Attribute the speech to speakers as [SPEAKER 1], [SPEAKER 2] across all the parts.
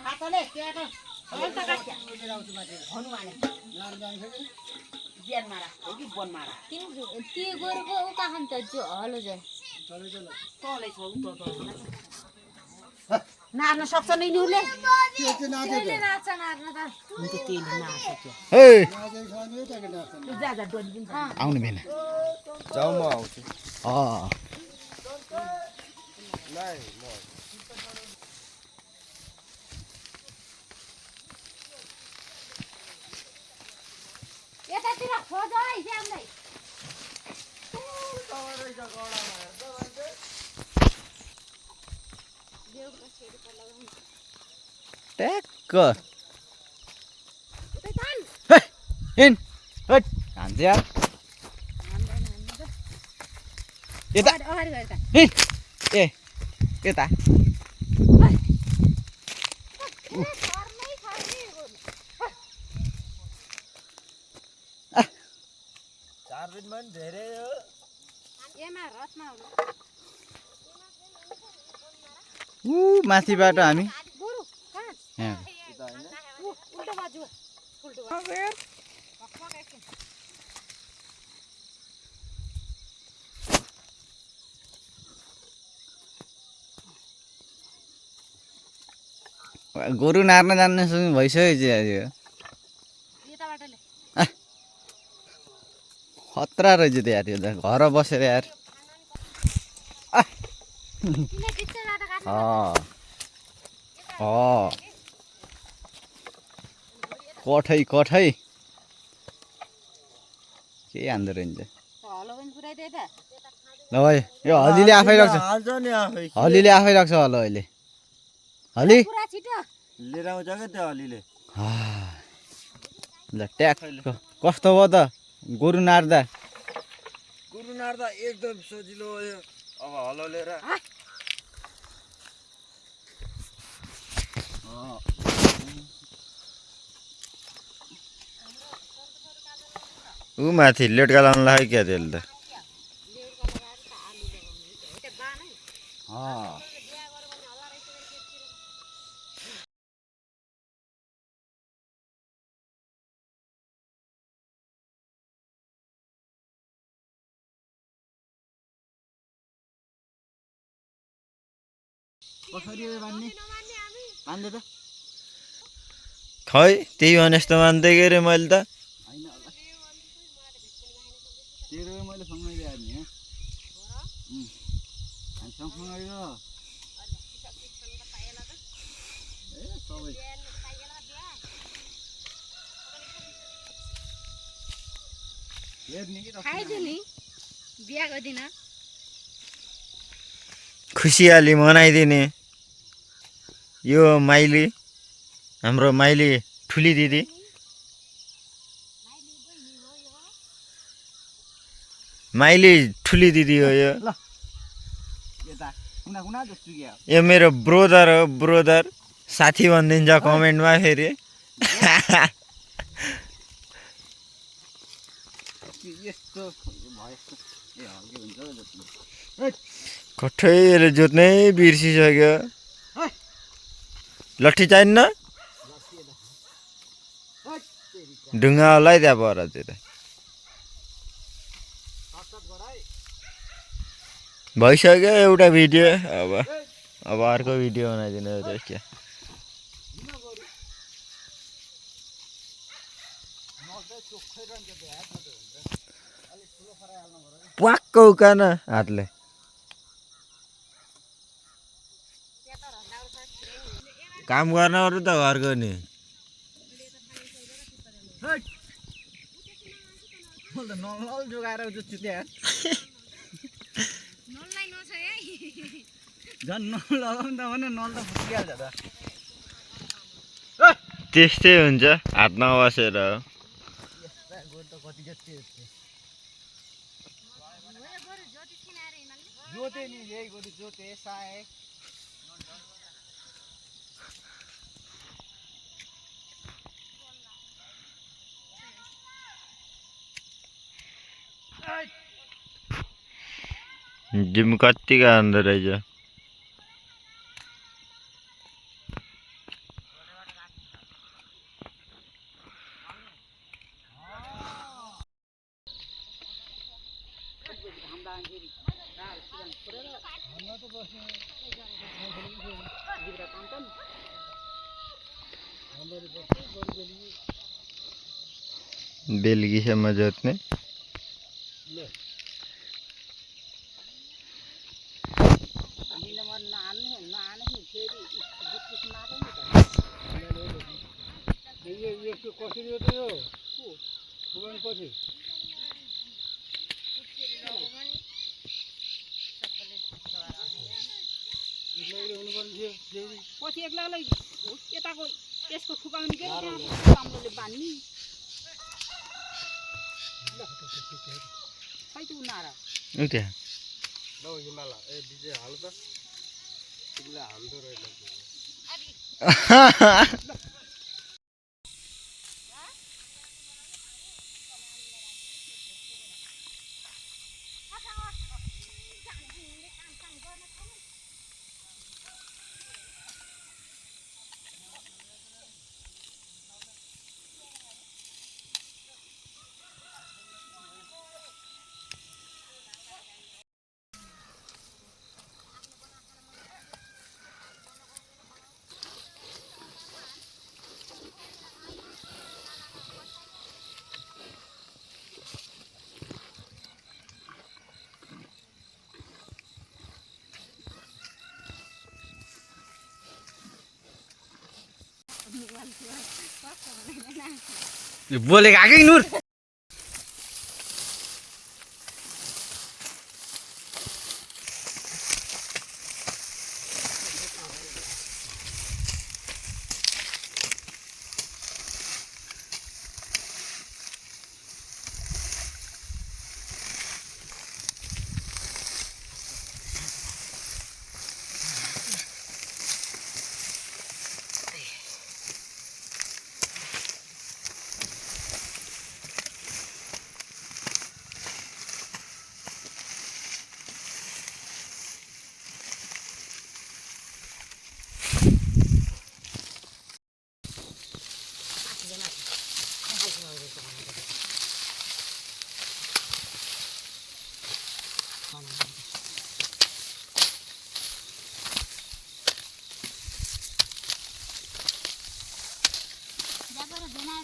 [SPEAKER 1] हातले त्यहाँको अन्त काट्या भन्नु माने ज्यान मारा हो कि बन मारा
[SPEAKER 2] ती गोरुको उ कहाँ त जो हलो जाय
[SPEAKER 1] तलै छ उ त नार्न सक्छ नि उले
[SPEAKER 2] त्यसले नाच्छ नार्न त
[SPEAKER 1] हुन्छ त्यसले नाच्छ त्यो
[SPEAKER 3] हे
[SPEAKER 1] जा जा डोली दिन
[SPEAKER 3] आउनु बेला
[SPEAKER 4] जाऊ म आउँछु नाइ म
[SPEAKER 2] यतातिर खोज है ज्यामलाई
[SPEAKER 3] ट्याक्क हिन हट हान्छ यार यता
[SPEAKER 2] अगाडि गएर त
[SPEAKER 3] हिन ए यता
[SPEAKER 4] चार दिनमा पनि धेरै हो
[SPEAKER 2] एमा रथमा हो
[SPEAKER 3] माथिबाट हामी
[SPEAKER 2] गुरु कहाँ
[SPEAKER 3] यहाँ
[SPEAKER 2] उल्टो बाजु उल्टो बाजु
[SPEAKER 3] गोरु नार्न जान्न सुन्नु भइसक्यो
[SPEAKER 2] यताबाट ले
[SPEAKER 3] खतरा रहेछ त यार त्यो त घर बसेर यार
[SPEAKER 2] किन किच्छ जाँदा काट्नु
[SPEAKER 3] कठै कठै के हान्दो रहेछ
[SPEAKER 2] हलो पनि पुराइदिए त
[SPEAKER 3] ल भाइ यो हलीले आफै राख्छ
[SPEAKER 4] हाल्छ नि आफै
[SPEAKER 3] हलीले आफै राख्छ हलो अहिले हली
[SPEAKER 2] पुरा छिटो
[SPEAKER 4] लिएर आउँछ क्या त्यो हलीले
[SPEAKER 3] ल ट्याक कस्तो भयो त गोरु नार्दा
[SPEAKER 4] गुरु नार्दा एकदम सजिलो हो यो अब हलो लिएर ऊ माथि लेटका लाउनु लाग्यो क्या त्यसले त
[SPEAKER 3] कसरी बान्ने बान्दै त
[SPEAKER 4] खै त्यही भने जस्तो मान्दै गएँ रे मैले त
[SPEAKER 3] होइन होला तेरो मैले सँगै ल्याएर नि हामी सँगसँगै र ए सबै हेर्ने कि
[SPEAKER 2] खाइदियो नि बिहाको दिन
[SPEAKER 4] खुसियाली मनाइदिने यो माइली हाम्रो माइली ठुली दिदी माइली ठुली दिदी हो यो
[SPEAKER 3] यता कुना कुना जस्तो क्या
[SPEAKER 4] यो मेरो ब्रोदर हो ब्रोदर साथी भनिदिन्छ कमेन्टमा फेरि
[SPEAKER 3] यस्तो भयो यस्तो ए हल्के हुन्छ जस्तो
[SPEAKER 4] कठैले जोत्नै बिर्सिसक्यो लट्ठी चाहिन्न ढुङ्गा होला है त्यहाँ परतिर भइसक्यो एउटा भिडियो अब अर्को भिडियो बनाइदिनु क्या प्वाक्क उकान हातले काम गर्नहरू त घरको नि
[SPEAKER 3] नल जोगाएर जोत्छु त्यहाँ
[SPEAKER 2] नललाई नछ है
[SPEAKER 3] झन् नल लगाउँदा भने नल त फुटिहाल्छ त
[SPEAKER 4] त्यस्तै हुन्छ हात नबसेर
[SPEAKER 3] जोते नि यही गोरु जोते साए
[SPEAKER 4] जिम कत्तिको आउँदो रहेछ बेलुकीसम्म जोत्ने
[SPEAKER 3] कसरी हो त यो पछि
[SPEAKER 1] पछि एक्लै यताको यसको फुकाउने के राम्रोले बान्ने खै त उनारा
[SPEAKER 4] उ त्यहाँ
[SPEAKER 3] लौ हिमाला ए डिजे हाल त तिमीले हाल्दो रहेछ
[SPEAKER 4] बोलेको आकै नुर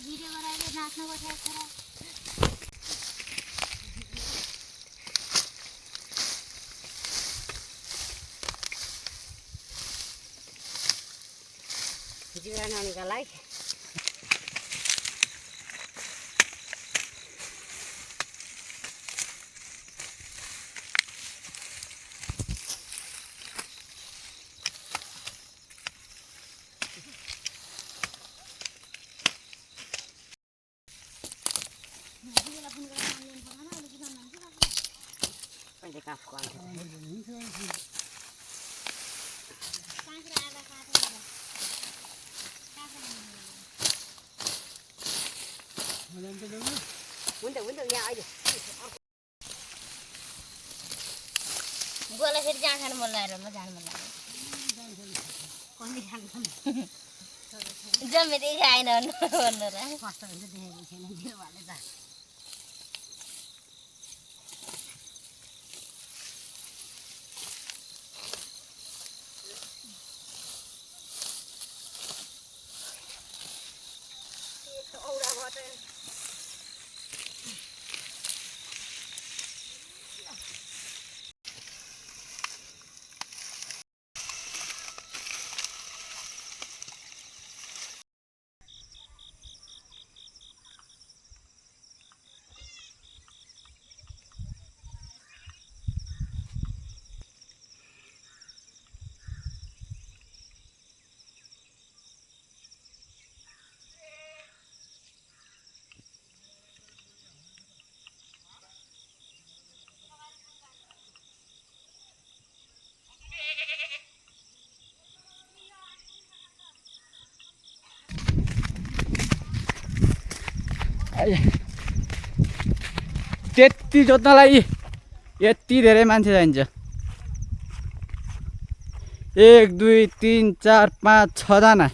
[SPEAKER 2] भिडियो बनाएर नाच्नु बसेको छ
[SPEAKER 1] जिरा नानीका लागि
[SPEAKER 2] बोला फेरि जहाँ खानु मन लागेर म जानु मन लाग्यो जम्मेदै खाएन भन्नु र
[SPEAKER 3] त्यति जोत्नलाई यति धेरै मान्छे चाहिन्छ 1 2 3 4 5 6 जना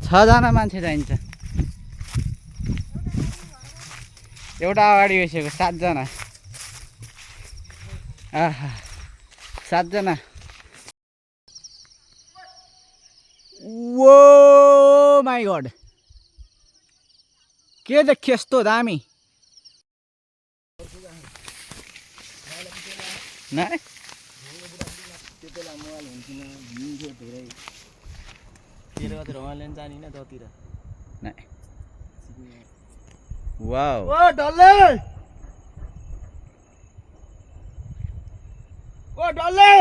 [SPEAKER 3] 6 जना मान्छे चाहिन्छ एउटा अगाडि बसेको 7 जना आहा 7 जना ओ माई गॉड के देखिए यस्तो दामी नाइ वाओ
[SPEAKER 4] ओ डल्ले ओ डल्ले